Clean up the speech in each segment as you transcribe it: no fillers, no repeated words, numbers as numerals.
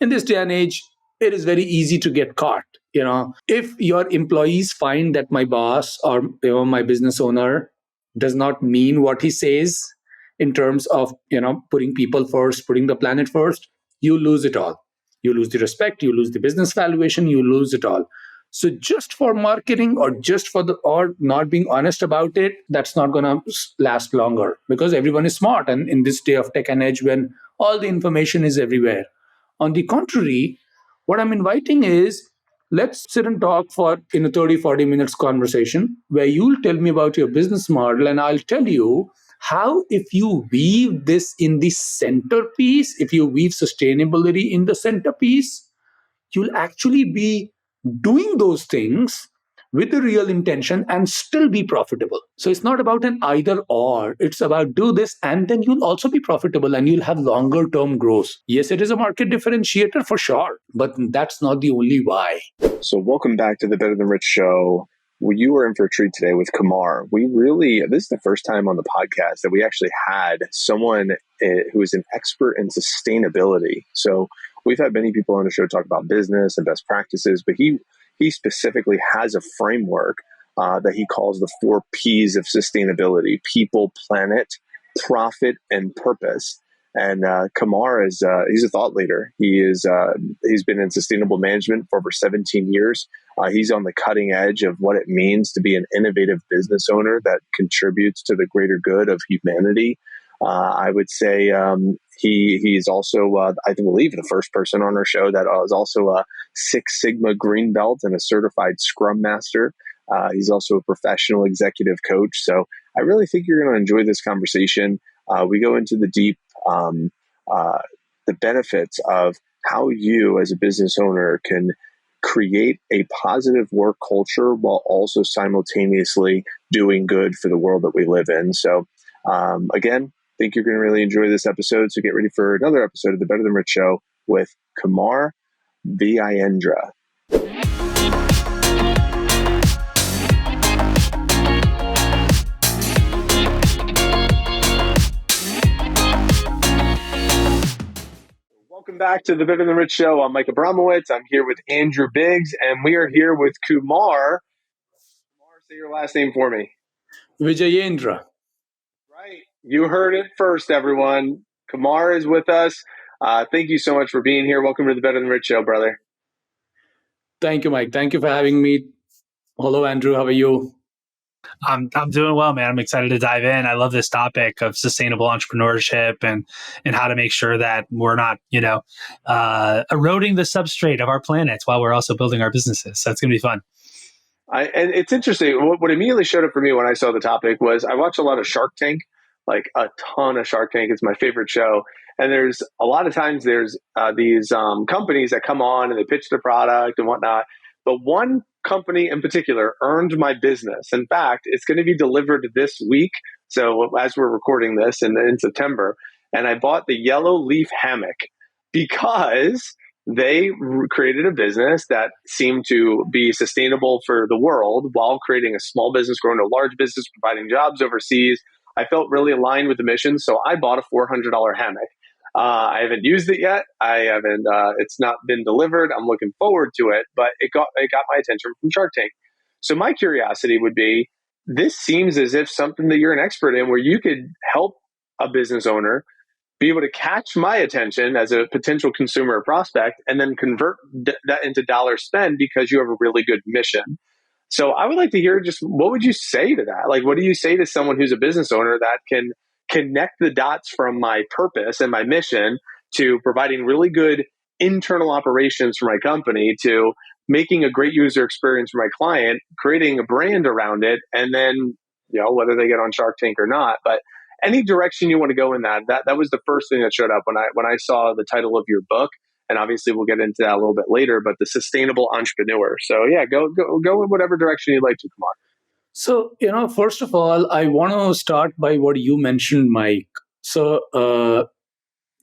In this day and age, it is very easy to get caught. If your employees find that my boss or my business owner does not mean what he says in terms of putting people first, putting the planet first, you lose it all. You lose the respect, you lose the business valuation, you lose it all. So just for marketing or not being honest about it, that's not going to last longer, because everyone is smart. And in this day of tech and edge, when all the information is everywhere. On the contrary, what I'm inviting is, let's sit and talk for 30, 40 minutes conversation where you'll tell me about your business model, and I'll tell you how, if you weave this in the centerpiece, if you weave sustainability in the centerpiece, you'll actually be doing those things with the real intention and still be profitable. So it's not about an either or. It's about do this and then you'll also be profitable and you'll have longer term growth. Yes, it is a market differentiator for sure, but that's not the only why. So welcome back to the Better Than Rich show. You were in for a treat today with Kumar. This is the first time on the podcast that we actually had someone who is an expert in sustainability. So we've had many people on the show talk about business and best practices, but he specifically has a framework that he calls the 4 P's of sustainability: people, planet, profit, and purpose. And Kumar he's a thought leader. He's been in sustainable management for over 17 years. He's on the cutting edge of what it means to be an innovative business owner that contributes to the greater good of humanity. I would say he's also, I believe, the first person on our show that is also a Six Sigma Green Belt and a certified Scrum Master. He's also a professional executive coach. So I really think you're going to enjoy this conversation. We go into the deep, the benefits of how you as a business owner can create a positive work culture while also simultaneously doing good for the world that we live in. So again, I think you're going to really enjoy this episode. So get ready for another episode of the Better Than Rich show with Kumar Vijayendra. Welcome back to the Better Than Rich show. I'm Mike Abramowitz. I'm here with Andrew Biggs, and we are here with Kumar. Kumar, say your last name for me. Vijayendra. Right. You heard it first, everyone. Kumar is with us. Thank you so much for being here. Welcome to the Better Than Rich show, brother. Thank you, Mike. Thank you for having me. Hello, Andrew. How are you? I'm doing well, man. I'm excited to dive in. I love this topic of sustainable entrepreneurship and how to make sure that we're not, eroding the substrate of our planet while we're also building our businesses. So it's going to be fun. And it's interesting. What immediately showed up for me when I saw the topic was I watch a lot of Shark Tank, like a ton of Shark Tank. It's my favorite show. And there's a lot of times there's these companies that come on and they pitch their product and whatnot. But one company in particular earned my business. In fact, it's going to be delivered this week. So as we're recording this in September, and I bought the yellow leaf hammock because they created a business that seemed to be sustainable for the world while creating a small business, growing to a large business, providing jobs overseas. I felt really aligned with the mission. So I bought a $400 hammock. I haven't used it yet. It's not been delivered. I'm looking forward to it, but it got my attention from Shark Tank. So my curiosity would be, this seems as if something that you're an expert in, where you could help a business owner be able to catch my attention as a potential consumer or prospect and then convert that into dollar spend because you have a really good mission. So I would like to hear just what would you say to that? Like, what do you say to someone who's a business owner that can connect the dots from my purpose and my mission to providing really good internal operations for my company to making a great user experience for my client, creating a brand around it, and then, whether they get on Shark Tank or not, but any direction you want to go in that was the first thing that showed up when I saw the title of your book. And obviously we'll get into that a little bit later, but the sustainable entrepreneur. So yeah, go in whatever direction you'd like to, Kumar. So, first of all, I want to start by what you mentioned, Mike. So,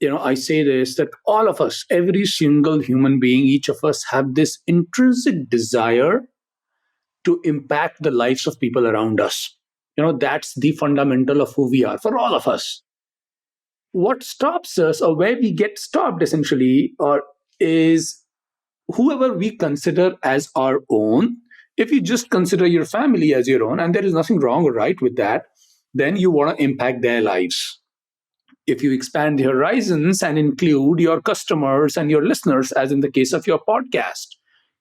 I say this, that all of us, every single human being, each of us have this intrinsic desire to impact the lives of people around us. That's the fundamental of who we are for all of us. What stops us, or where we get stopped essentially, or is whoever we consider as our own. If you just consider your family as your own, and there is nothing wrong or right with that, then you want to impact their lives. If you expand the horizons and include your customers and your listeners, as in the case of your podcast,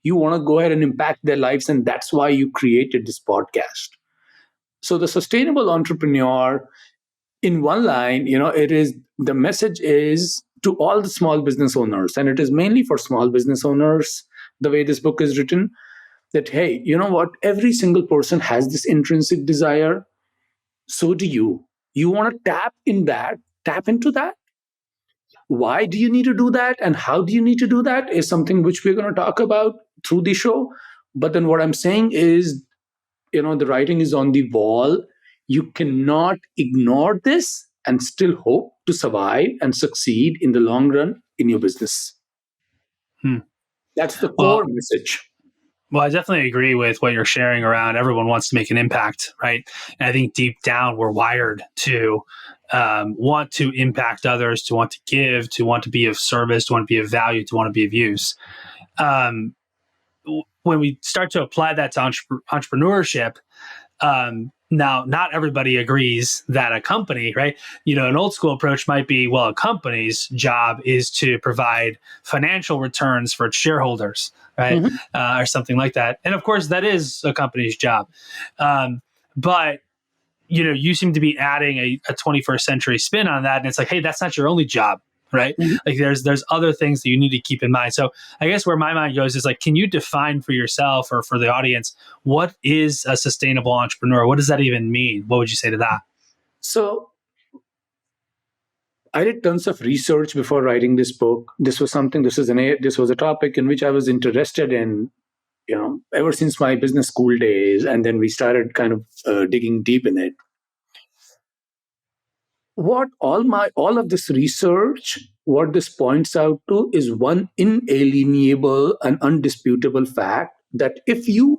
you want to go ahead and impact their lives, and that's why you created this podcast. So the sustainable entrepreneur, in one line, it is, the message is to all the small business owners, and it is mainly for small business owners, the way this book is written, that hey, you know what, every single person has this intrinsic desire. So do you. You want to tap into that. Why do you need to do that, and how do you need to do that is something which we're going to talk about through the show. But then what I'm saying is, the writing is on the wall. You cannot ignore this and still hope to survive and succeed in the long run in your business. Hmm. That's the Well, core message. Well, I definitely agree with what you're sharing around everyone wants to make an impact, right? And I think deep down, we're wired to want to impact others, to want to give, to want to be of service, to want to be of value, to want to be of use. Um, when we start to apply that to entrepreneurship, now, not everybody agrees that a company, right? An old school approach might be, well, a company's job is to provide financial returns for its shareholders, right? Mhm. Or something like that. And of course, that is a company's job. But you seem to be adding a 21st century spin on that. And it's like, hey, that's not your only job, right? Mhm. Like there's other things that you need to keep in mind. So I guess where my mind goes is like, can you define for yourself or for the audience, what is a sustainable entrepreneur? What does that even mean? What would you say to that? So I did tons of research before writing this book. This was a topic in which I was interested in, ever since my business school days. And then we started kind of digging deep in it. All of this research, what this points out to is one inalienable and undisputable fact, that if you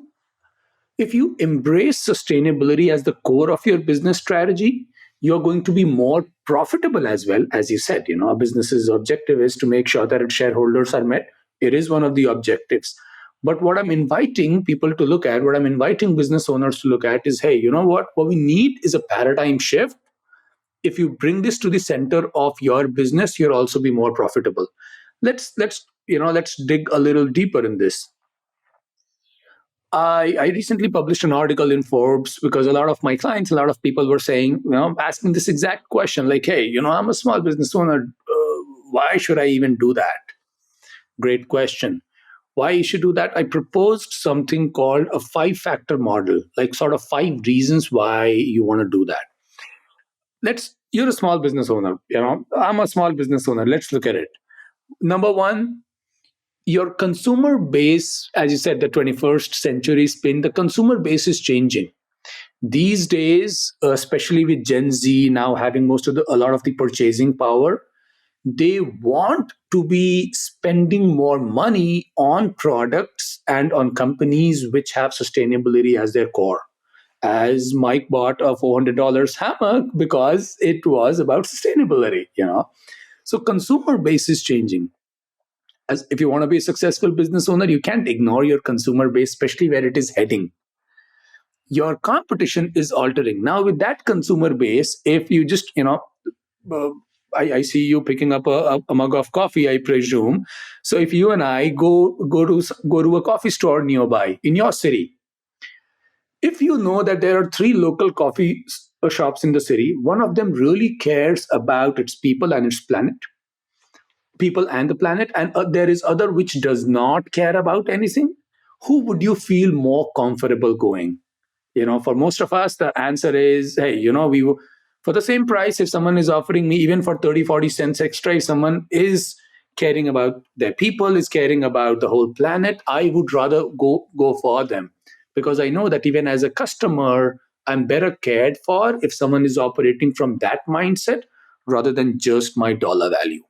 embrace sustainability as the core of your business strategy, you're going to be more profitable as well. As you said, a business's objective is to make sure that its shareholders are met. It is one of the objectives. But what I'm inviting people to look at, what I'm inviting business owners to look at is, hey, you know what we need is a paradigm shift. If you bring this to the center of your business, you'll also be more profitable. Let's dig a little deeper in this. I recently published an article in Forbes because a lot of my clients, a lot of people were saying, asking this exact question, like, hey, I'm a small business owner. Why should I even do that? Great question. Why you should do that? I proposed something called a 5-factor model, like sort of 5 reasons why you want to do that. You're a small business owner, I'm a small business owner. Let's look at it. Number one, your consumer base, as you said, the 21st century spin, the consumer base is changing. These days, especially with Gen Z now having a lot of the purchasing power, they want to be spending more money on products and on companies which have sustainability as their core. As Mike bought a $400 hammock because it was about sustainability. So consumer base is changing. As if you want to be a successful business owner, you can't ignore your consumer base, especially where it is heading. Your competition is altering. Now, with that consumer base, if you just, uh, I see you picking up a mug of coffee, I presume. So if you and I go to a coffee store nearby in your city, if you know that there are 3 local coffee shops in the city, one of them really cares about its people and the planet, and there is other which does not care about anything, who would you feel more comfortable going? For most of us, the answer is, hey, for the same price, if someone is offering me even for 30-40 cents extra, if someone is caring about their people, is caring about the whole planet, I would rather go for them, because I know that even as a customer, I'm better cared for if someone is operating from that mindset rather than just my dollar value,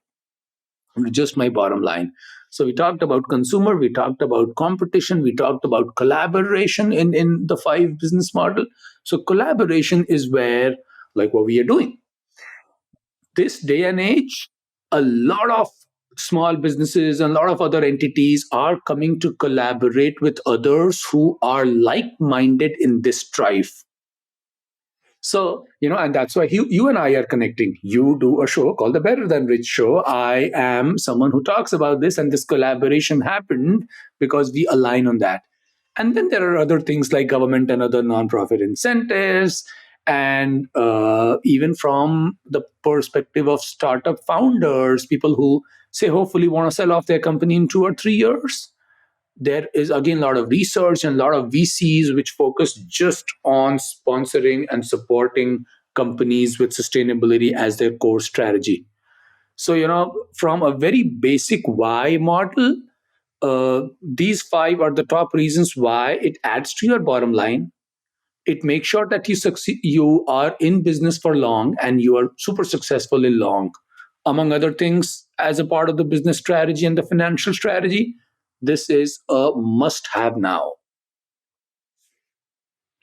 just my bottom line. So we talked about consumer, we talked about competition, we talked about collaboration in the 5 business model. So collaboration is where, like what we are doing. This day and age, a lot of small businesses and a lot of other entities are coming to collaborate with others who are like-minded in this strife. So, and that's why you and I are connecting. You do a show called the Better Than Rich Show. I am someone who talks about this, and this collaboration happened because we align on that. And then there are other things like government and other nonprofit incentives. And even from the perspective of startup founders, people who say hopefully want to sell off their company in 2 or 3 years, there is again a lot of research and a lot of VCs which focus just on sponsoring and supporting companies with sustainability as their core strategy. So, from a very basic why model, these five are the top reasons why it adds to your bottom line. It makes sure that you succeed, you are in business for long and you are super successful in long. Among other things, as a part of the business strategy and the financial strategy, this is a must have now.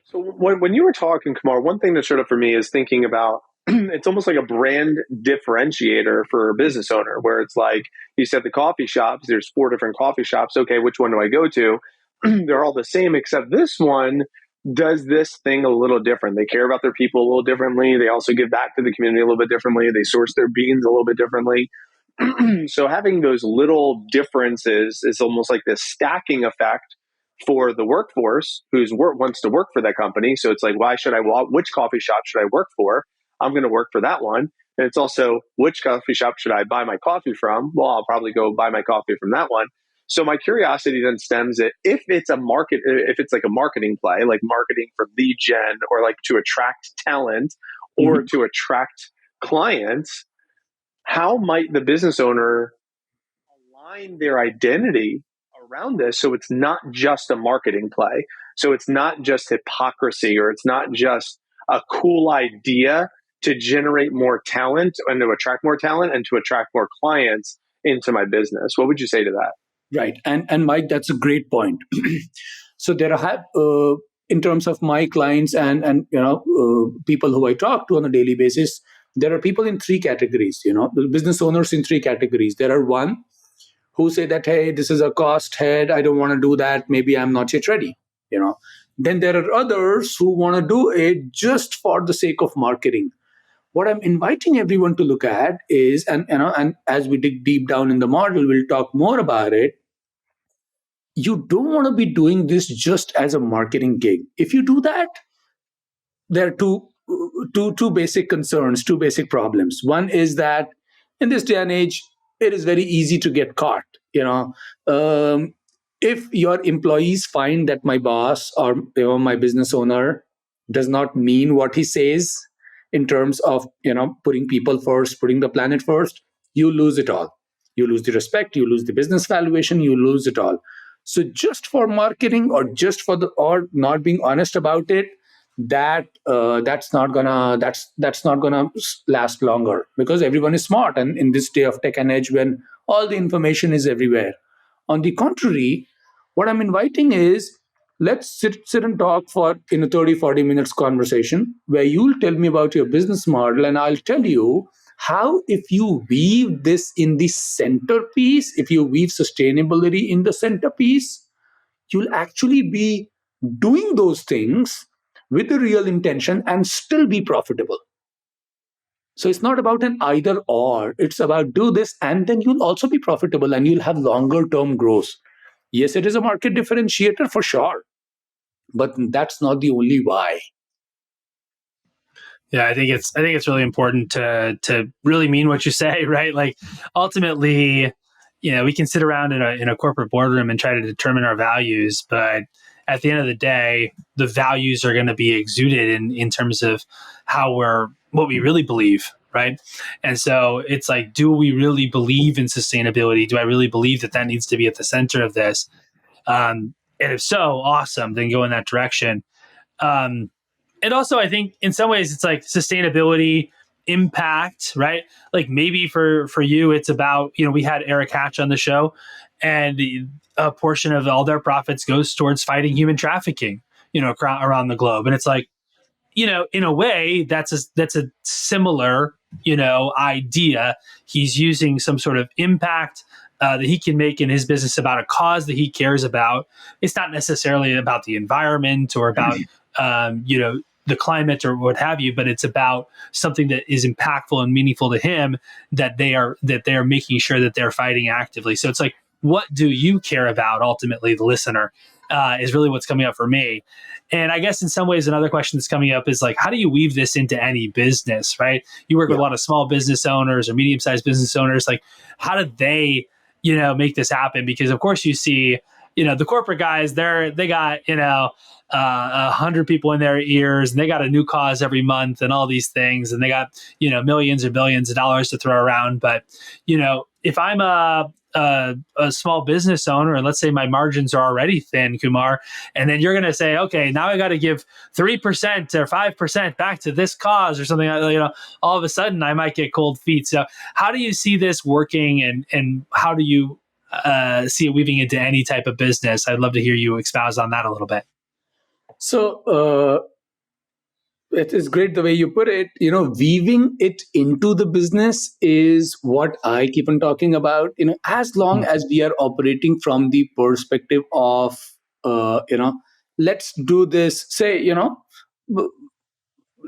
So when you were talking, Kumar, one thing that showed up for me is thinking about it's almost like a brand differentiator for a business owner, where it's like you said the coffee shops, there's 4 different coffee shops. Okay, which one do I go to? They're all the same, except this one does this thing a little different. They care about their people a little differently. They also give back to the community a little bit differently. They source their beans a little bit differently. So having those little differences is almost like this stacking effect for the workforce wants to work for that company. So it's like, which coffee shop should I work for? I'm going to work for that one. And it's also, which coffee shop should I buy my coffee from? Well, I'll probably go buy my coffee from that one. So my curiosity then stems that if it's like a marketing play, like marketing for lead gen or like to attract talent or to attract clients, how might the business owner align their identity around this so it's not just a marketing play? So it's not just hypocrisy, or it's not just a cool idea to generate more talent and to attract more talent and to attract more clients into my business. What would you say to that? Right. And Mike, that's a great point. So there are, in terms of my clients and people who I talk to on a daily basis, there are people in 3 categories, business owners in 3 categories. There are one who say that, hey, this is a cost head, I don't want to do that, maybe I'm not yet ready. Then there are others who want to do it just for the sake of marketing. What I'm inviting everyone to look at is, and as we dig deep down in the model, we'll talk more about it. You don't want to be doing this just as a marketing gig. If you do that, there are two basic concerns, two basic problems. One is that in this day and age, it is very easy to get caught. If your employees find that my boss or my business owner does not mean what he says in terms of putting people first, putting the planet first, you lose it all. You lose the respect, you lose the business valuation, you lose it all. So just for marketing or not being honest about it, that's not gonna last longer, because everyone is smart, and in this day of tech and edge when all the information is everywhere. On the contrary, what I'm inviting is, let's sit and talk for in a 30-40 minutes conversation where you'll tell me about your business model, and I'll tell you how, if you weave this in the centerpiece, if you weave sustainability in the centerpiece, you'll actually be doing those things with the real intention and still be profitable. So it's not about an either or, it's about do this and then you'll also be profitable and you'll have longer term growth. Yes, it is a market differentiator for sure, but that's not the only why. Yeah, I think it's really important to really mean what you say, right? Like ultimately, we can sit around in a corporate boardroom and try to determine our values, but at the end of the day, the values are going to be exuded in terms of what we really believe, right? And so it's like, do we really believe in sustainability? Do I really believe that needs to be at the center of this? And if so, awesome, then go in that direction. And also, I think in some ways it's like sustainability, impact, right? Like maybe for you, it's about, we had Eric Hatch on the show, and a portion of all their profits goes towards fighting human trafficking, around the globe. And it's like, in a way, that's a similar idea. He's using some sort of impact that he can make in his business about a cause that he cares about. It's not necessarily about the environment or about, the climate or what have you, but it's about something that is impactful and meaningful to him that they are making sure that they're fighting actively. So it's like, what do you care about ultimately, the listener? Is really what's coming up for me. And I guess in some ways, another question that's coming up is like, how do you weave this into any business, right? You work with a lot of small business owners or medium-sized business owners. Like, how do they, make this happen? Because of course you see, the corporate guys, they got, 100 people in their ears, and they got a new cause every month and all these things. And they got, millions or billions of dollars to throw around. But, if I'm a small business owner, and let's say my margins are already thin, Kumar, and then you're going to say, okay, now I got to give 3% or 5% back to this cause or something, all of a sudden I might get cold feet. So how do you see this working, and how do you see it weaving into any type of business? I'd love to hear you espouse on that a little bit. So it is great the way you put it. Weaving it into the business is what I keep on talking about. As long as we are operating from the perspective of, let's do this. Say,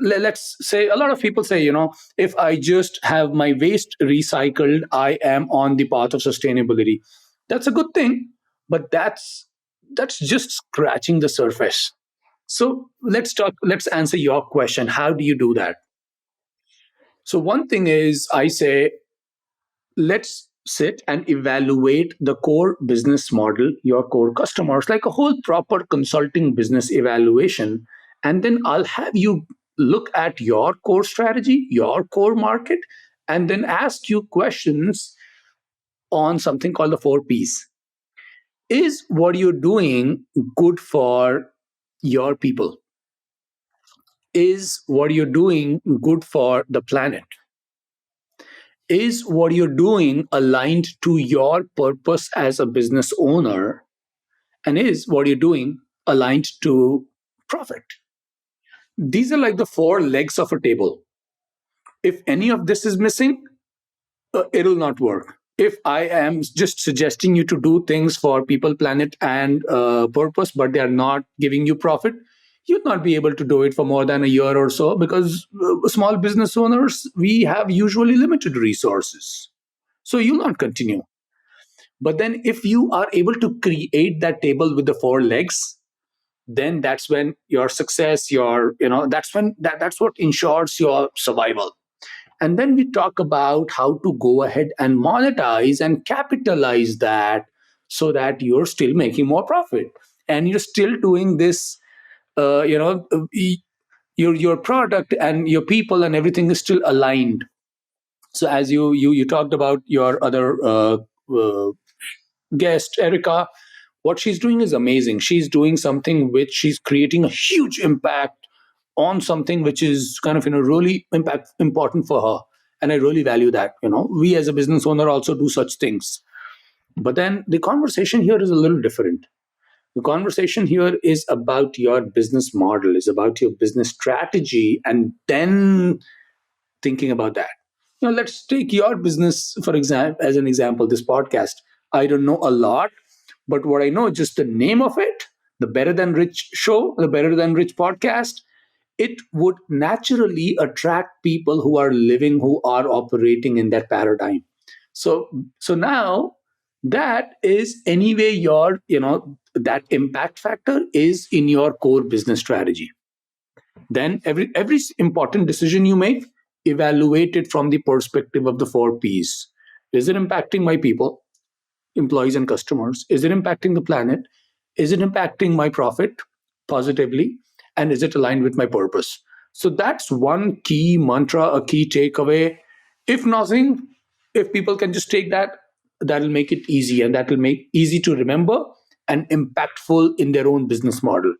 let's say a lot of people say, if I just have my waste recycled, I am on the path of sustainability. That's a good thing, but that's just scratching the surface. So let's answer your question. How do you do that? So one thing is, I say, let's sit and evaluate the core business model, your core customers, like a whole proper consulting business evaluation. And then I'll have you look at your core strategy, your core market, and then ask you questions on something called the 4 Ps. Is what you're doing good for your people? Is what you're doing good for the planet? Is what you're doing aligned to your purpose as a business owner? And is what you're doing aligned to profit? These are like the 4 legs of a table. If any of this is missing, it'll not work. If I am just suggesting you to do things for people, planet, and purpose, but they are not giving you profit, you'll not be able to do it for more than a year or so, because small business owners, we have usually limited resources. So you'll not continue. But then if you are able to create that table with the 4 legs, then that's when your success, that's what ensures your survival. And then we talk about how to go ahead and monetize and capitalize that, so that you're still making more profit and you're still doing this. Your product and your people and everything is still aligned. So as you talked about your other guest, Erica, what she's doing is amazing. She's doing something which she's creating a huge impact on something which is kind of really important for her, and I really value that. We as a business owner also do such things. But then the conversation here is a little different. The conversation here is about your business model, is about your business strategy, and then thinking about that. Let's take your business for example, as an example. This podcast, I don't know a lot, but what I know, just the name of it, the Better Than Rich show, the Better Than Rich podcast, it would naturally attract people who are operating in that paradigm. So now that is anyway that impact factor is in your core business strategy. Then every important decision you make, evaluate it from the perspective of the 4 Ps. Is it impacting my people, employees and customers? Is it impacting the planet? Is it impacting my profit positively? And is it aligned with my purpose? So that's one key mantra, a key takeaway. If nothing, if people can just take that, that'll make it easy, and that will make easy to remember and impactful in their own business model.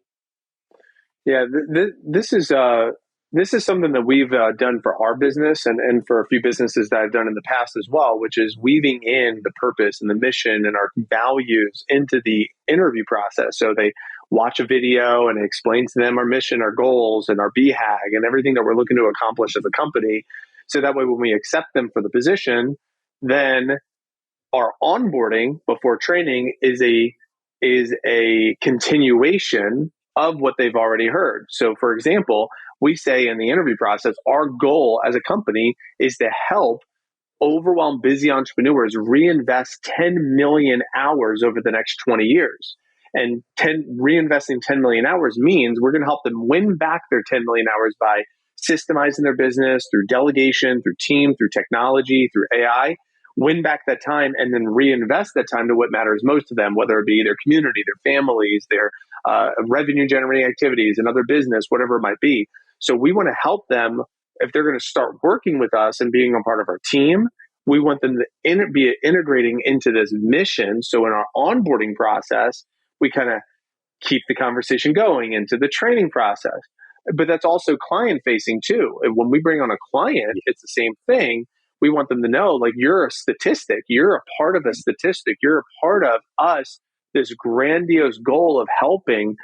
Yeah, this is something that we've done for our business, and for a few businesses that I've done in the past as well, which is weaving in the purpose and the mission and our values into the interview process. So they watch a video and it explains to them our mission, our goals, and our BHAG, and everything that we're looking to accomplish as a company. So that way, when we accept them for the position, then our onboarding before training is a continuation of what they've already heard. So, for example, we say in the interview process, our goal as a company is to help overwhelmed busy entrepreneurs reinvest 10 million hours over the next 20 years. And reinvesting 10 million hours means we're going to help them win back their 10 million hours by systemizing their business through delegation, through team, through technology, through AI, win back that time and then reinvest that time to what matters most to them, whether it be their community, their families, their revenue generating activities, another business, whatever it might be. So we want to help them if they're going to start working with us and being a part of our team. We want them to be integrating into this mission. So in our onboarding process, we kind of keep the conversation going into the training process. But that's also client facing too. And when we bring on a client, it's the same thing. We want them to know, like, you're a statistic. You're a part of a statistic. You're a part of us, this grandiose goal of helping,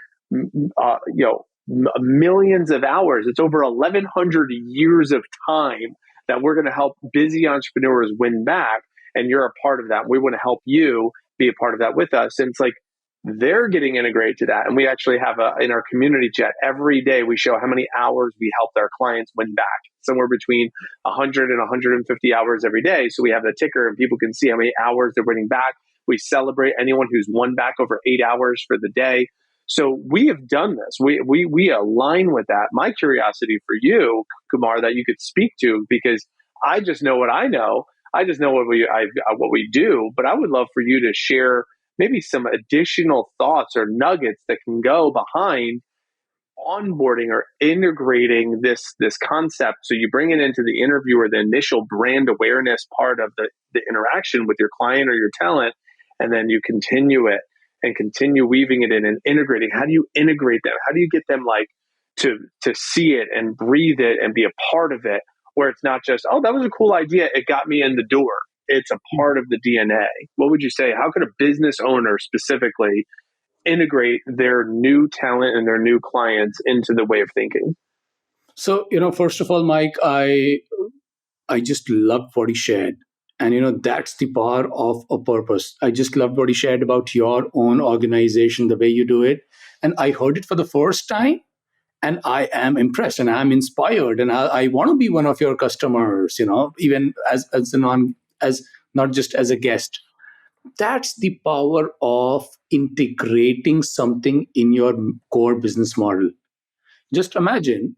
millions of hours. It's over 1,100 years of time that we're going to help busy entrepreneurs win back. And you're a part of that. We want to help you be a part of that with us. And it's like, they're getting integrated to that. And we actually have in our community chat, every day we show how many hours we helped our clients win back, somewhere between 100 and 150 hours every day. So we have the ticker and people can see how many hours they're winning back. We celebrate anyone who's won back over 8 hours for the day. So we have done this. We align with that. My curiosity for you, Kumar, that you could speak to, because I just know what I know. I just know what we do. But I would love for you to share maybe some additional thoughts or nuggets that can go behind onboarding or integrating this concept. So you bring it into the interview or the initial brand awareness part of the interaction with your client or your talent, and then you continue it and continue weaving it in and integrating. How do you integrate them? How do you get them like to see it and breathe it and be a part of it, where it's not just, oh, that was a cool idea, it got me in the door. It's a part of the DNA. What would you say? How could a business owner specifically integrate their new talent and their new clients into the way of thinking? So, first of all, Mike, I just loved what he shared. And, that's the power of a purpose. I just loved what he shared about your own organization, the way you do it. And I heard it for the first time. And I am impressed and I'm inspired. And I want to be one of your customers, even as not just as a guest. That's the power of integrating something in your core business model. Just imagine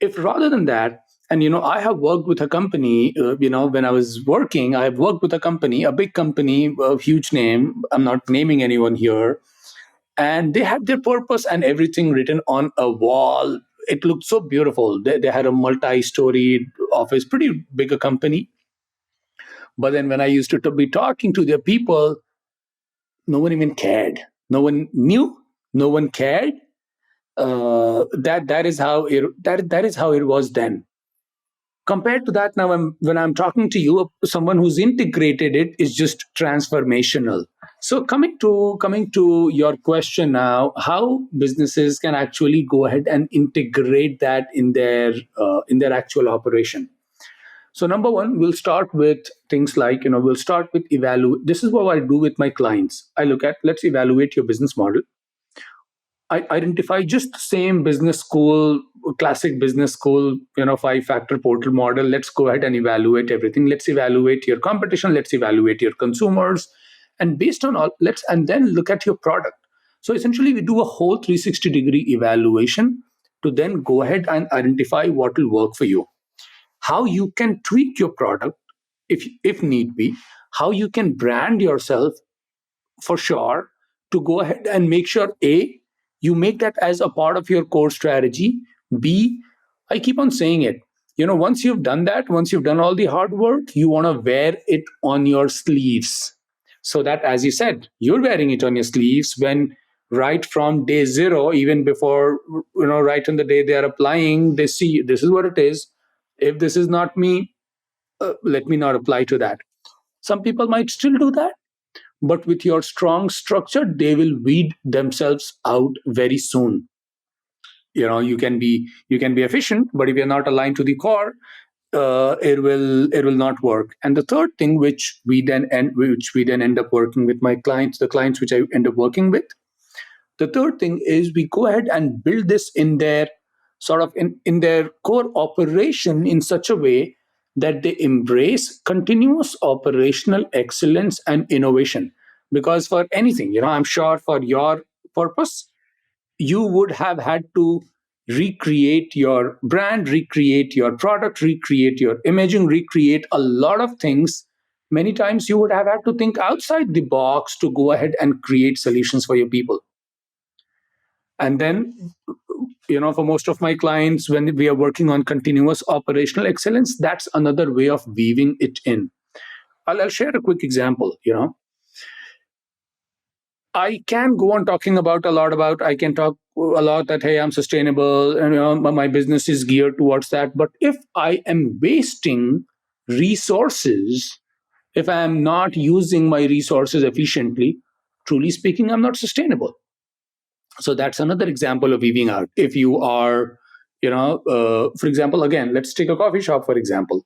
if rather than that, and I have worked with a company, when I was working, I have worked with a company, a big company, a huge name. I'm not naming anyone here. And they had their purpose and everything written on a wall. It looked so beautiful. They had a multi-storied office, pretty big a company. But then when I used to be talking to their people, no one even cared. No one knew. No one cared. That is how that is how it was then. Compared to that, now when I'm talking to you, someone who's integrated it is just transformational. So coming to your question now, how businesses can actually go ahead and integrate that in their actual operation. So number one, we'll start with things like, we'll start with evaluate. This is what I do with my clients. I look at, let's evaluate your business model. I identify just the same business school, classic business school, 5-factor portal model. Let's go ahead and evaluate everything. Let's evaluate your competition. Let's evaluate your consumers. And based on all, and then look at your product. So essentially, we do a whole 360-degree evaluation to then go ahead and identify what will work for you, how you can tweak your product if need be, how you can brand yourself for sure, to go ahead and make sure A, you make that as a part of your core strategy. B, I keep on saying it, once you've done that, once you've done all the hard work, you want to wear it on your sleeves, so that, as you said, you're wearing it on your sleeves when right from day zero, even before, right on the day they are applying, they see this is what it is. If this is not me, let me not apply to that. Some people might still do that, but with your strong structure, they will weed themselves out very soon. You can be efficient, but if you're not aligned to the core, it will not work. And the third thing, which we then end up working with my clients, the clients which I end up working with, the third thing is we go ahead and build this in their in their core operation in such a way that they embrace continuous operational excellence and innovation. Because for anything, I'm sure for your purpose, you would have had to recreate your brand, recreate your product, recreate your imaging, recreate a lot of things. Many times you would have had to think outside the box to go ahead and create solutions for your people. And then, for most of my clients, when we are working on continuous operational excellence, that's another way of weaving it in. I'll share a quick example. I can go on talking I can talk a lot that, hey, I'm sustainable and my business is geared towards that. But if I am wasting resources, if I am not using my resources efficiently, truly speaking, I'm not sustainable. So that's another example of weaving out. If you are, for example, again, let's take a coffee shop, for example.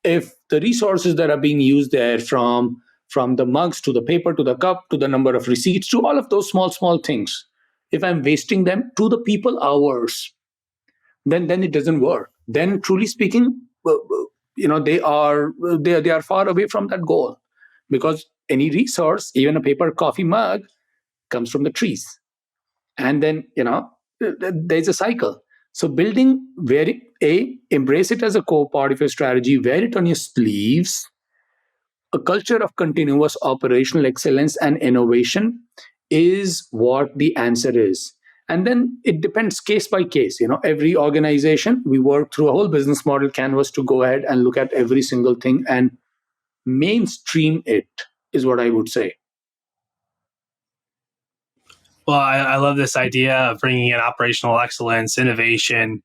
If the resources that are being used there, from the mugs to the paper to the cup to the number of receipts to all of those small things, if I'm wasting them to the people hours, then it doesn't work. Then, truly speaking, they are far away from that goal, because any resource, even a paper coffee mug, comes from the trees. And then, there's a cycle. So building, embrace it as a core part of your strategy, wear it on your sleeves. A culture of continuous operational excellence and innovation is what the answer is. And then it depends case by case. Every organization, we work through a whole business model canvas to go ahead and look at every single thing and mainstream it, is what I would say. Well, I love this idea of bringing in operational excellence, innovation.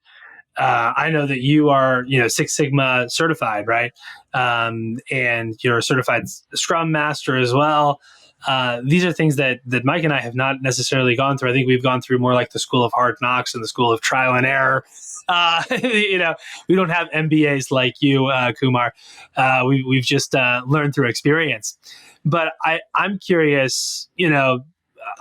I know that you are, Six Sigma certified, right? And you're a certified Scrum Master as well. These are things that Mike and I have not necessarily gone through. I think we've gone through more like the school of hard knocks and the school of trial and error. We don't have MBAs like you, Kumar. We've just learned through experience. But I'm curious,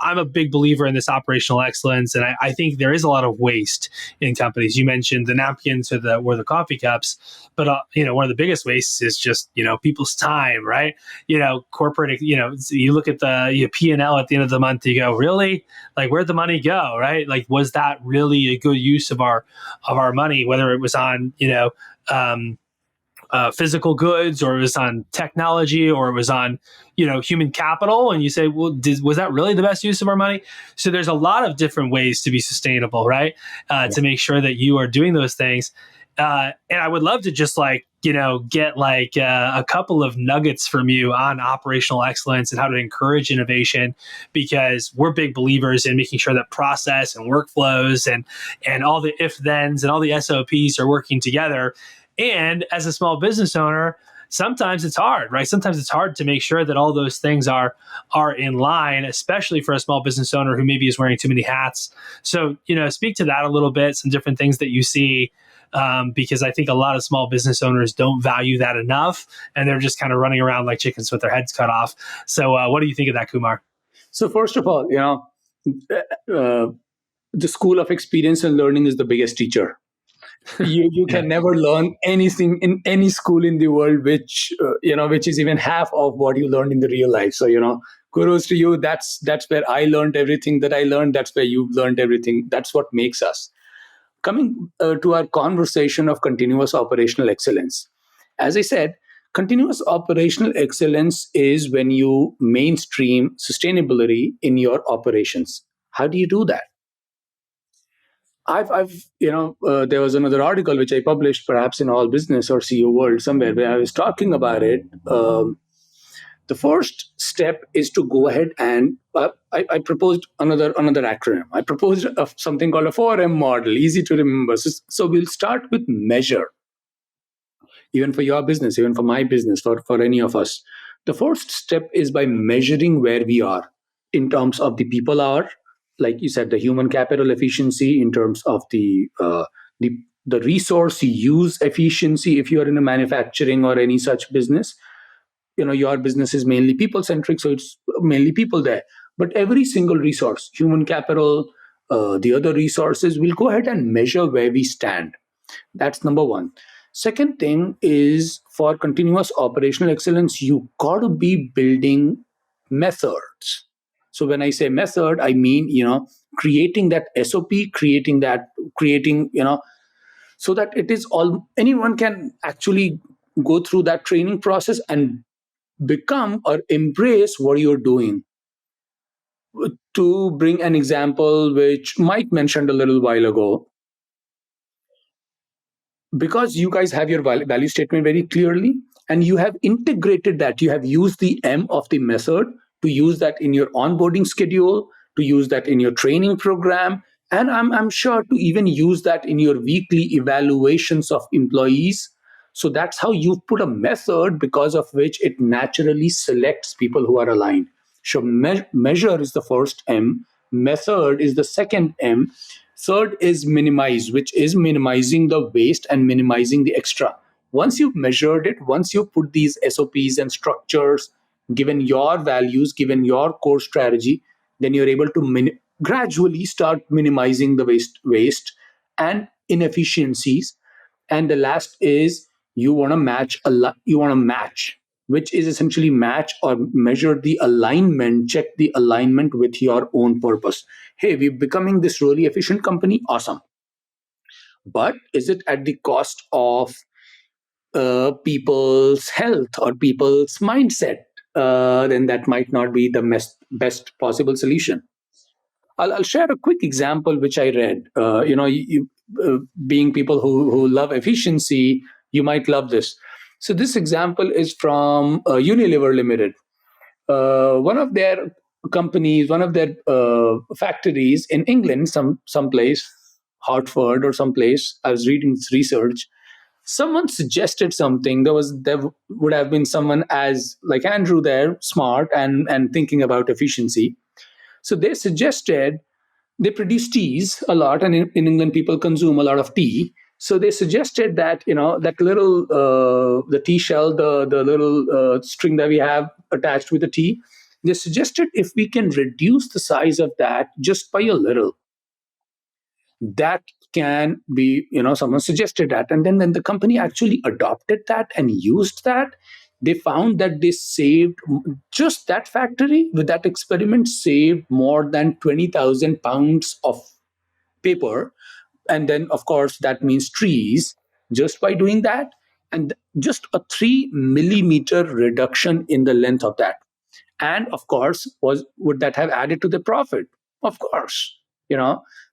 I'm a big believer in this operational excellence, and I think there is a lot of waste in companies. You mentioned the napkins or the coffee cups, but one of the biggest wastes is just people's time, right? Corporate. You look at the P&L at the end of the month, you go, really, like, where'd the money go, right? Like, was that really a good use of our money? Whether it was on physical goods, or it was on technology, or it was on human capital, and you say, well, was that really the best use of our money? So there's a lot of different ways to be sustainable, right? To make sure that you are doing those things. And I would love to just get a couple of nuggets from you on operational excellence and how to encourage innovation, because we're big believers in making sure that process and workflows and all the if thens and all the SOPs are working together. And as a small business owner, sometimes it's hard, right? Sometimes it's hard to make sure that all those things are in line, especially for a small business owner who maybe is wearing too many hats. So, speak to that a little bit, some different things that you see, because I think a lot of small business owners don't value that enough, and they're just kind of running around like chickens with their heads cut off. So what do you think of that, Kumar? So first of all, the school of experience and learning is the biggest teacher. You can never learn anything in any school in the world which is even half of what you learned in the real life. So kudos to you. That's where I learned everything that I learned. That's where you've learned everything. That's what makes us. Coming to our conversation of continuous operational excellence, as I said, continuous operational excellence is when you mainstream sustainability in your operations. How do you do that? There was another article which I published, perhaps in All Business or CEO World somewhere, where I was talking about it. The first step is to go ahead and I proposed another acronym. I proposed something called a 4M model, easy to remember. So we'll start with measure, even for your business, even for my business, for any of us. The first step is by measuring where we are in terms of the people hour, like you said, the human capital efficiency, in terms of the the resource use efficiency. If you are in a manufacturing or any such business, your business is mainly people centric, so it's mainly people there. But every single resource, human capital, the other resources, will go ahead and measure where we stand. That's number one. Second thing is, for continuous operational excellence, you got to be building methods. So when I say method, I mean, creating that SOP, creating, so that it is all, anyone can actually go through that training process and become or embrace what you're doing. To bring an example which Mike mentioned a little while ago, because you guys have your value statement very clearly, and you have integrated that, you have used the M of the method to use that in your onboarding schedule, to use that in your training program, and I'm sure to even use that in your weekly evaluations of employees. So that's how you've put a method because of which it naturally selects people who are aligned. So measure is the first M, method is the second M. Third is minimize, which is minimizing the waste and minimizing the extra. Once you've measured it, once you've put these SOPs and structures, given your values, given your core strategy, then you're able to gradually start minimizing the waste and inefficiencies. And the last is, you want to match, which is essentially match or measure the alignment, check the alignment with your own purpose. Hey, we're becoming this really efficient company, awesome, but is it at the cost of people's health or people's mindset? Then that might not be the best possible solution. I'll share a quick example which I read. Being people who love efficiency, you might love this. So this example is from Unilever Limited. One of their companies, one of their factories in England, some place, Hartford or some place. I was reading this research. Someone suggested something. There would have been someone as like Andrew there, smart and thinking about efficiency. So they suggested, they produce teas a lot, and in England people consume a lot of tea. So they suggested that that little the tea shell, the little string that we have attached with the tea. They suggested if we can reduce the size of that just by a little, that can be, someone suggested that, and then when the company actually adopted that and used that, they found that they saved, just that factory with that experiment saved more than 20,000 pounds of paper. And then of course that means trees, just by doing that. And just a 3 millimeter reduction in the length of that. And of course, would that have added to the profit? Of course.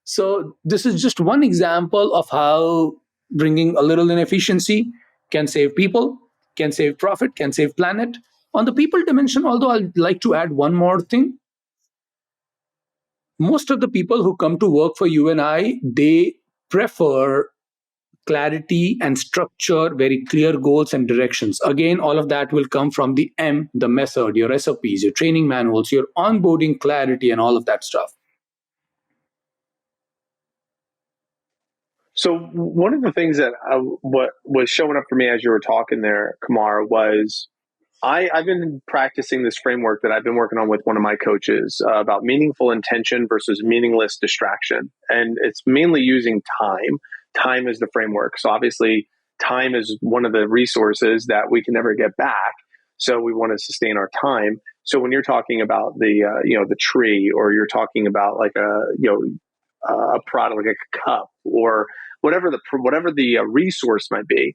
So this is just one example of how bringing a little inefficiency can save people, can save profit, can save planet. On the people dimension, although I'd like to add one more thing, most of the people who come to work for you and I, they prefer clarity and structure, very clear goals and directions. Again, all of that will come from the M, the method, your SOPs, your training manuals, your onboarding clarity, and all of that stuff. So one of the things that what was showing up for me as you were talking there, Kumar, was I've been practicing this framework that I've been working on with one of my coaches about meaningful intention versus meaningless distraction. And it's mainly using time. Time is the framework. So obviously, time is one of the resources that we can never get back. So we want to sustain our time. So when you're talking about the tree, or you're talking about like a product like a cup or whatever the resource might be,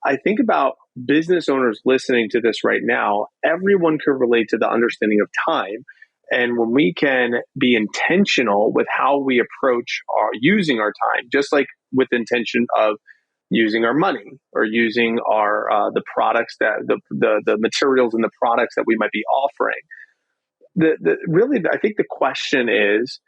I think about business owners listening to this right now. Everyone can relate to the understanding of time. And when we can be intentional with how we approach using our time, just like with intention of using our money or using our the products that the materials and the products that we might be offering. Really, I think the question is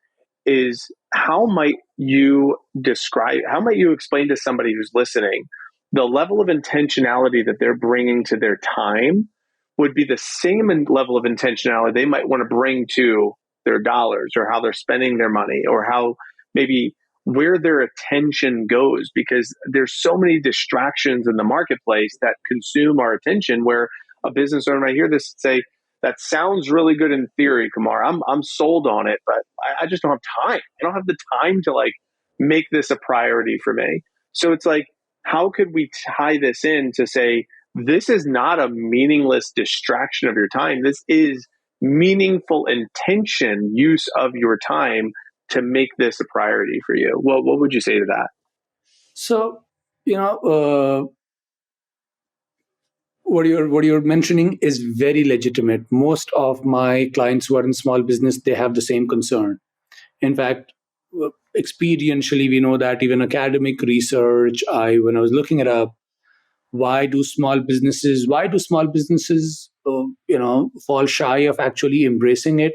how might you explain to somebody who's listening the level of intentionality that they're bringing to their time would be the same level of intentionality they might want to bring to their dollars, or how they're spending their money, or how maybe where their attention goes, because there's so many distractions in the marketplace that consume our attention, where a business owner might hear this and say, that sounds really good in theory, Kumar. I'm sold on it, but I just don't have time. I don't have the time to like make this a priority for me. So it's like, how could we tie this in to say, this is not a meaningless distraction of your time. This is meaningful intention use of your time to make this a priority for you. What would you say to that? So, you know, what you're mentioning is very legitimate. Most of my clients who are in small business, they have the same concern. In fact, experientially, we know that even academic research. When I was looking it up, why do small businesses fall shy of actually embracing it?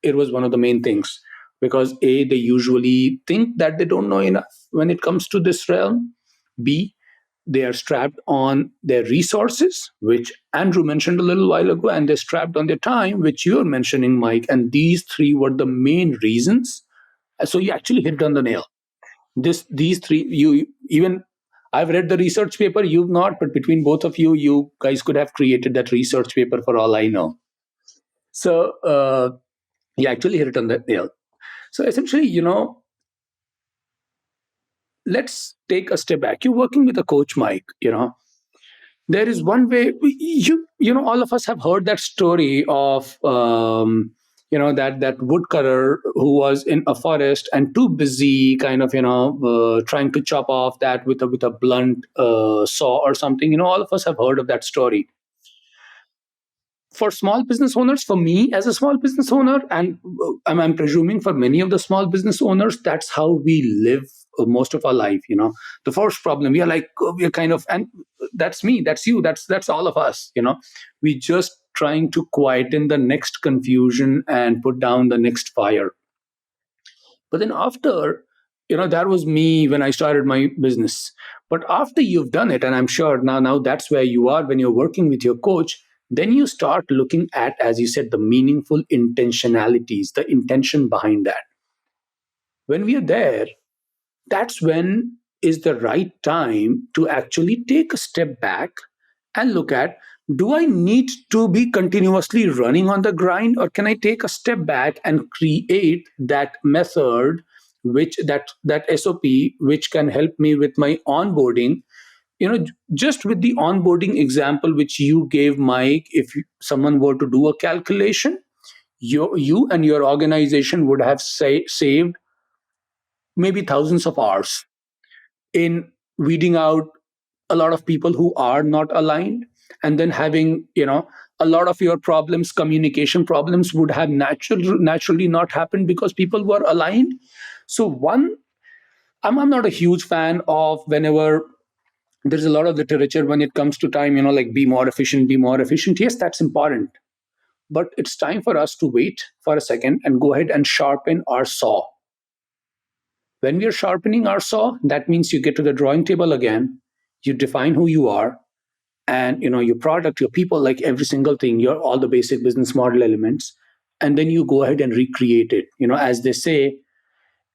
It was one of the main things, because A, they usually think that they don't know enough when it comes to this realm. B, they are strapped on their resources, which Andrew mentioned a little while ago, and they're strapped on their time, which you're mentioning, Mike. And these three were the main reasons. So you actually hit on the nail. These three, you even, I've read the research paper, you've not, but between both of you, you guys could have created that research paper for all I know. So you actually hit it on the nail. So essentially, let's take a step back. You're working with a coach, Mike. There is one way. All of us have heard that story of that woodcutter who was in a forest and too busy, kind of trying to chop off that with a blunt saw or something. All of us have heard of that story. For small business owners, for me as a small business owner, and I'm presuming for many of the small business owners, that's how we live most of our life. The first problem, we are like, we're kind of, and that's me, that's you, that's all of us. We just trying to quieten the next confusion and put down the next fire. But then after, that was me when I started my business. But after you've done it, and I'm sure now that's where you are when you're working with your coach, then you start looking at, as you said, the meaningful intentionalities, the intention behind that. When we are there, that's when is the right time to actually take a step back and look at, do I need to be continuously running on the grind, or can I take a step back and create that method, which that SOP, which can help me with my onboarding? Just with the onboarding example which you gave, Mike, if someone were to do a calculation, you and your organization would have saved maybe thousands of hours in weeding out a lot of people who are not aligned, and then having a lot of your problems, communication problems, would have naturally not happened because people were aligned. So one, I'm not a huge fan of, whenever there's a lot of literature when it comes to time, like be more efficient. Yes, that's important, but it's time for us to wait for a second and go ahead and sharpen our saw. When we are sharpening our saw, that means you get to the drawing table again, you define who you are, and your product, your people, like every single thing, your all the basic business model elements, and then you go ahead and recreate it. As they say,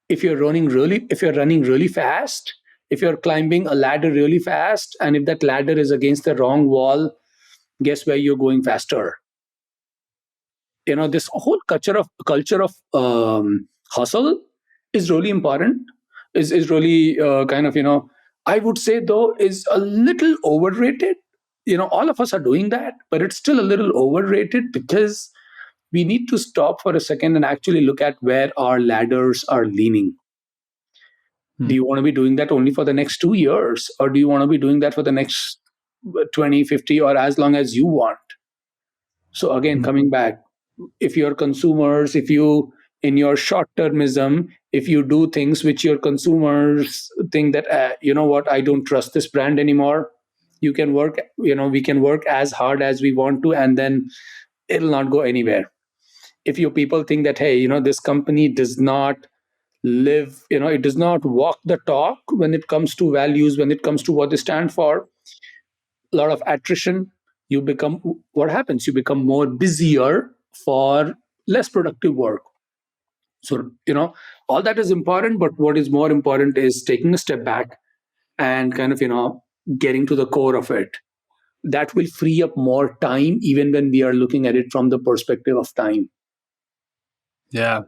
if you're running really fast, if you're climbing a ladder really fast, and if that ladder is against the wrong wall, guess where you're going faster? This whole culture of hustle is really important, is really kind of, I would say, though, is a little overrated. All of us are doing that, but it's still a little overrated, because we need to stop for a second and actually look at where our ladders are leaning. Do you want to be doing that only for the next 2 years, or do you want to be doing that for the next 20, 50, or as long as you want? So again, coming back, if you're consumers, if you, in your short termism, if you do things which your consumers think that, you know what, I don't trust this brand anymore, we can work as hard as we want to, and then it'll not go anywhere. If your people think that, hey, this company does not it does not walk the talk when it comes to values, when it comes to what they stand for, a lot of attrition, what happens? You become more busier for less productive work. So, all that is important, but what is more important is taking a step back and kind of, getting to the core of it. That will free up more time, even when we are looking at it from the perspective of time. Yeah.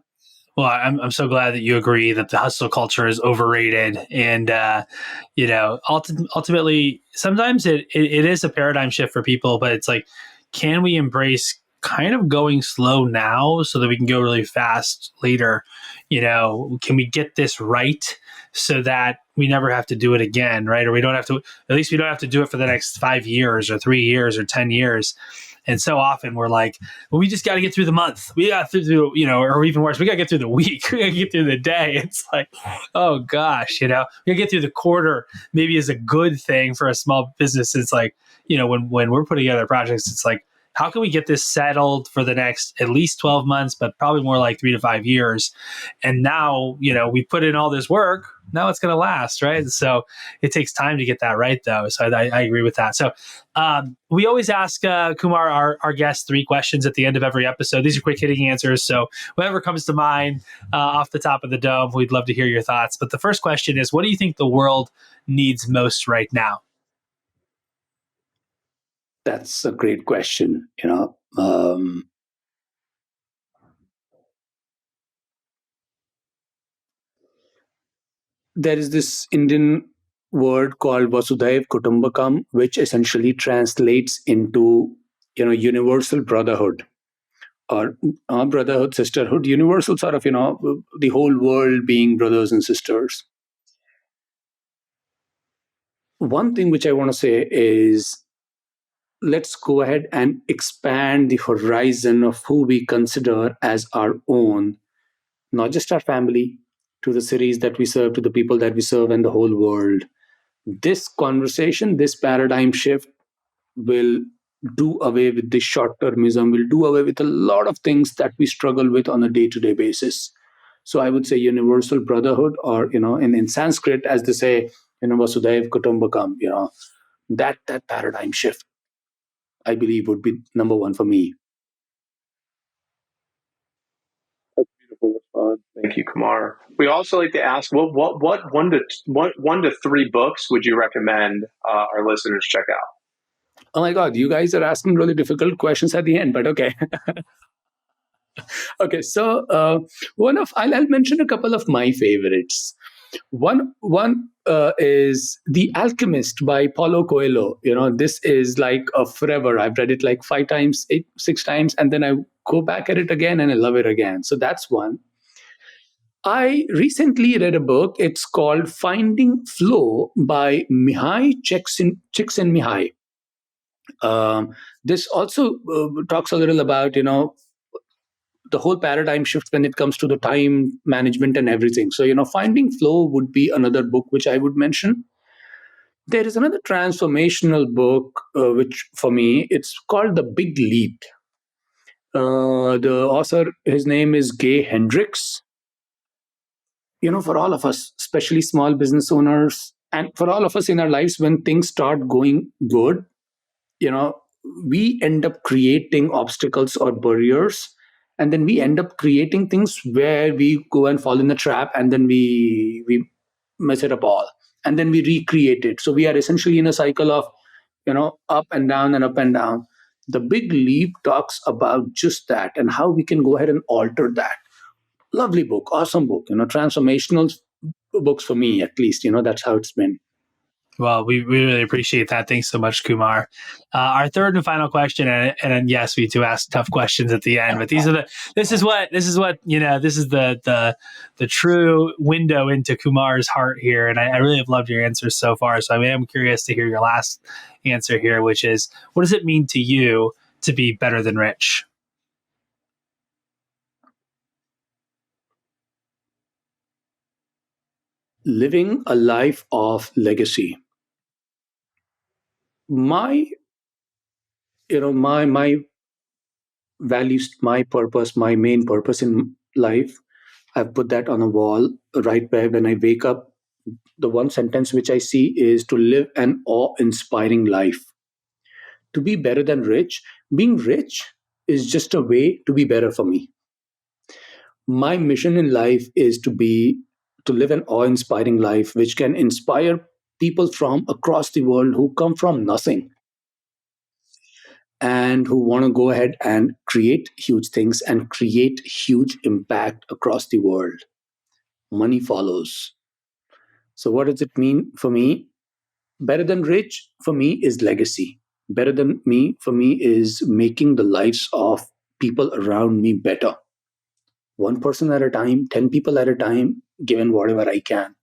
Well, I'm so glad that you agree that the hustle culture is overrated, and ultimately, sometimes it is a paradigm shift for people. But it's like, can we embrace kind of going slow now so that we can go really fast later? Can we get this right so that we never have to do it again, right? Or we don't have to. At least we don't have to do it for the next 5 years or 3 years or 10 years. And so often we're like, well, we just got to get through the month. We got through, or even worse, we got to get through the week. We got to get through the day. It's like, oh gosh, we got to get through the quarter. Maybe is a good thing for a small business. It's like, when we're putting together projects, it's like, how can we get this settled for the next at least 12 months, but probably more like 3 to 5 years? And now, we put in all this work. Now it's going to last, right? So it takes time to get that right, though. So I agree with that. So we always ask Kumar, our guest, 3 questions at the end of every episode. These are quick hitting answers. So whatever comes to mind off the top of the dome, we'd love to hear your thoughts. But the first question is, what do you think the world needs most right now? That's a great question. There is this Indian word called Vasudhaiv Kutumbakam, which essentially translates into universal brotherhood, or brotherhood, sisterhood, universal sort of the whole world being brothers and sisters. One thing which I want to say is, let's go ahead and expand the horizon of who we consider as our own, not just our family, to the cities that we serve, to the people that we serve, and the whole world. This conversation, this paradigm shift will do away with this short termism, will do away with a lot of things that we struggle with on a day to day basis. So I would say universal brotherhood, or, in Sanskrit, as they say, Vasudhaiv Kutumbakam, that paradigm shift, I believe, would be number one for me. That's a beautiful response. Thank you, Kumar. We also like to ask, what 1 to 3 books would you recommend our listeners check out? Oh my God, you guys are asking really difficult questions at the end, but okay. Okay, so I'll mention a couple of my favorites. One is The Alchemist by Paulo Coelho. This is like a forever. I've read it like 5 times, 6 times, and then I go back at it again and I love it again. So that's one. I recently read a book. It's called Finding Flow by Mihai Csikszentmihalyi. This also talks a little about the whole paradigm shift when it comes to the time management and everything. So Finding Flow would be another book which I would mention. There is another transformational book which, for me, it's called The Big Leap. The author, his name is Gay Hendricks. For all of us, especially small business owners, and for all of us in our lives, when things start going good, you know we end up creating obstacles or barriers, and then we end up creating things where we go and fall in the trap, and then we mess it up all, and then we recreate it. So we are essentially in a cycle of up and down and up and down. The Big Leap talks about just that, and how we can go ahead and alter that. Lovely book, awesome book, transformational books for me, at least. That's how it's been. Well, we really appreciate that. Thanks so much, Kumar. Our third and final question, and yes, we do ask tough questions at the end, but this is the true window into Kumar's heart here, and I really have loved your answers so far. So I am curious to hear your last answer here, which is, what does it mean to you to be better than rich? Living a life of legacy. My values, my purpose, my main purpose in life, I've put that on a wall right where, when I wake up, the one sentence which I see is to live an awe-inspiring life. To be better than rich, being rich is just a way to be better for me. My mission in life is to live an awe-inspiring life, which can inspire people from across the world who come from nothing and who want to go ahead and create huge things and create huge impact across the world. Money follows. So, what does it mean for me? Better than rich for me is legacy. Better than me for me is making the lives of people around me better. One person at a time, 10 people at a time, given whatever I can.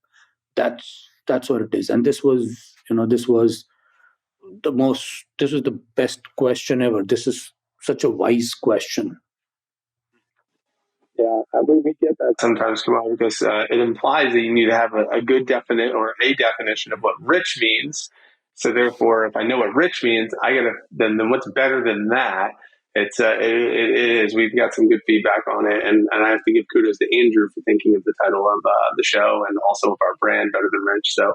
That's what it is. And this was the best question ever. This is such a wise question. Yeah, we get that sometimes, Kumar, because it implies that you need to have a good definite or a definition of what rich means. So therefore, if I know what rich means, I gotta then what's better than that? It is. We've got some good feedback on it, and I have to give kudos to Andrew for thinking of the title of the show and also of our brand, Better Than Rich. So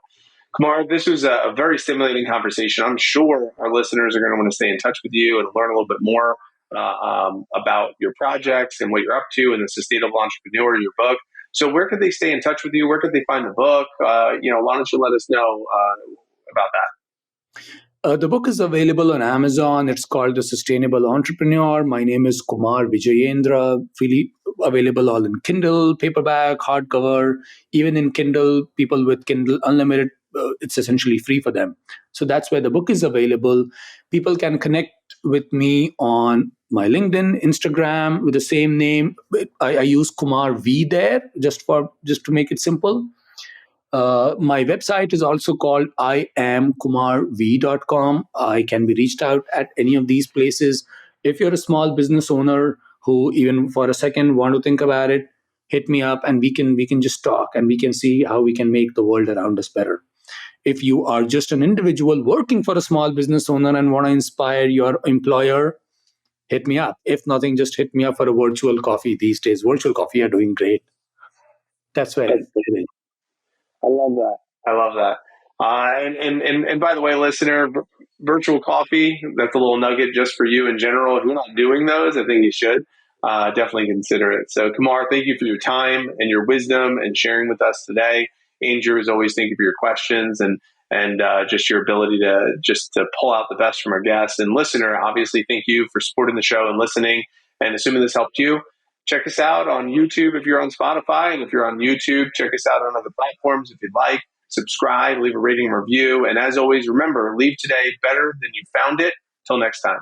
Kumar, this was a very stimulating conversation. I'm sure our listeners are going to want to stay in touch with you and learn a little bit more about your projects and what you're up to and the Sustainable Entrepreneur, your book. So where could they stay in touch with you? Where could they find the book? Why don't you let us know about that? The book is available on Amazon. It's called The Sustainable Entrepreneur. My name is Kumar Vijayendra. Really available all in Kindle, paperback, hardcover, even in Kindle. People with Kindle Unlimited, it's essentially free for them. So that's where the book is available. People can connect with me on my LinkedIn, Instagram with the same name. I use Kumar V there just to make it simple. My website is also called iamkumarv.com. I can be reached out at any of these places. If you're a small business owner who even for a second want to think about it, hit me up and we can just talk and we can see how we can make the world around us better. If you are just an individual working for a small business owner and want to inspire your employer, hit me up. If nothing, just hit me up for a virtual coffee. These days, virtual coffee are doing great. That's where it is. I love that. I love that. And by the way, listener, virtual coffee, that's a little nugget just for you in general. If you're not doing those, I think you should definitely consider it. So, Kumar, thank you for your time and your wisdom and sharing with us today. Andrew, as always, thank you for your questions and just your ability to pull out the best from our guests. And listener, obviously, thank you for supporting the show and listening. And assuming this helped you, check us out on YouTube if you're on Spotify. And if you're on YouTube, check us out on other platforms if you'd like. Subscribe, leave a rating and review. And as always, remember, leave today better than you found it. Till next time.